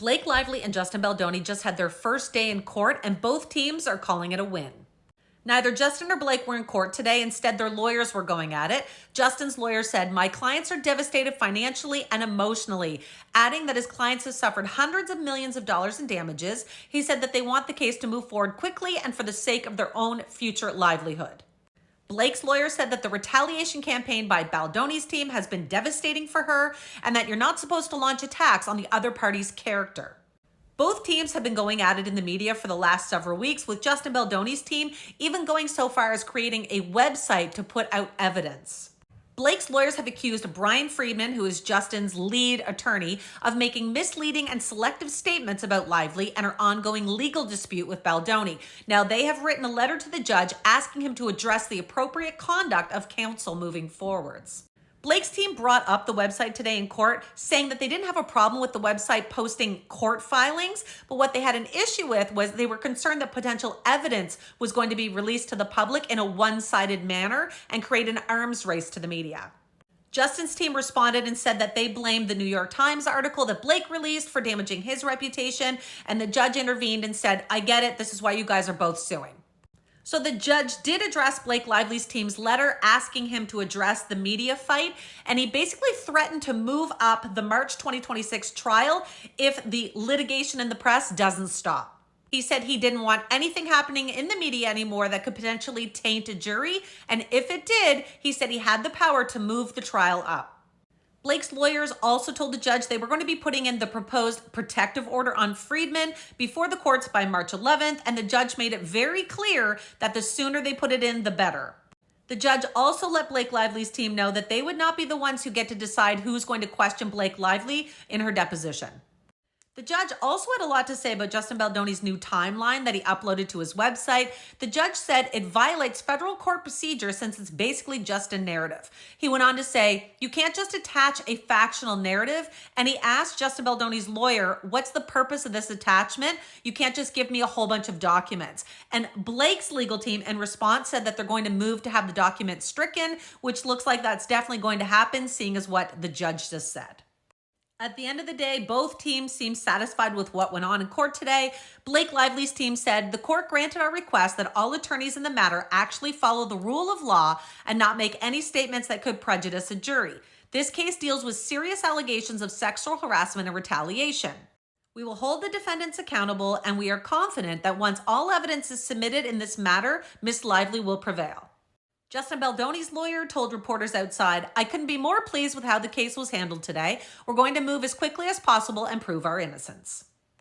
Blake Lively and Justin Baldoni just had their first day in court, and both teams are calling it a win. Neither Justin or Blake were in court today. Instead, their lawyers were going at it. Justin's lawyer said, "My clients are devastated financially and emotionally," adding that his clients have suffered hundreds of millions of dollars in damages. He said that they want the case to move forward quickly and for the sake of their own future livelihood. Blake's lawyer said that the retaliation campaign by Baldoni's team has been devastating for her and that you're not supposed to launch attacks on the other party's character. Both teams have been going at it in the media for the last several weeks, with Justin Baldoni's team even going so far as creating a website to put out evidence. Blake's lawyers have accused Brian Friedman, who is Justin's lead attorney, of making misleading and selective statements about Lively and her ongoing legal dispute with Baldoni. Now, they have written a letter to the judge asking him to address the appropriate conduct of counsel moving forwards. Blake's team brought up the website today in court, saying that they didn't have a problem with the website posting court filings, but what they had an issue with was they were concerned that potential evidence was going to be released to the public in a one-sided manner and create an arms race to the media. Justin's team responded and said that they blamed the New York Times article that Blake released for damaging his reputation, and the judge intervened and said, "I get it, this is why you guys are both suing." So the judge did address Blake Lively's team's letter asking him to address the media fight, and he basically threatened to move up the March 2026 trial if the litigation in the press doesn't stop. He said he didn't want anything happening in the media anymore that could potentially taint a jury, and if it did, he said he had the power to move the trial up. Blake's lawyers also told the judge they were going to be putting in the proposed protective order on Friedman before the courts by March 11th, and the judge made it very clear that the sooner they put it in, the better. The judge also let Blake Lively's team know that they would not be the ones who get to decide who's going to question Blake Lively in her deposition. The judge also had a lot to say about Justin Baldoni's new timeline that he uploaded to his website. The judge said it violates federal court procedure since it's basically just a narrative. He went on to say, "You can't just attach a factional narrative," and he asked Justin Baldoni's lawyer, "What's the purpose of this attachment? You can't just give me a whole bunch of documents." And Blake's legal team in response said that they're going to move to have the documents stricken, which looks like that's definitely going to happen, seeing as what the judge just said. At the end of the day, both teams seemed satisfied with what went on in court today. Blake Lively's team said, "The court granted our request that all attorneys in the matter actually follow the rule of law and not make any statements that could prejudice a jury. This case deals with serious allegations of sexual harassment and retaliation. We will hold the defendants accountable, and we are confident that once all evidence is submitted in this matter, Ms. Lively will prevail." Justin Baldoni's lawyer told reporters outside, "I couldn't be more pleased with how the case was handled today. We're going to move as quickly as possible and prove our innocence."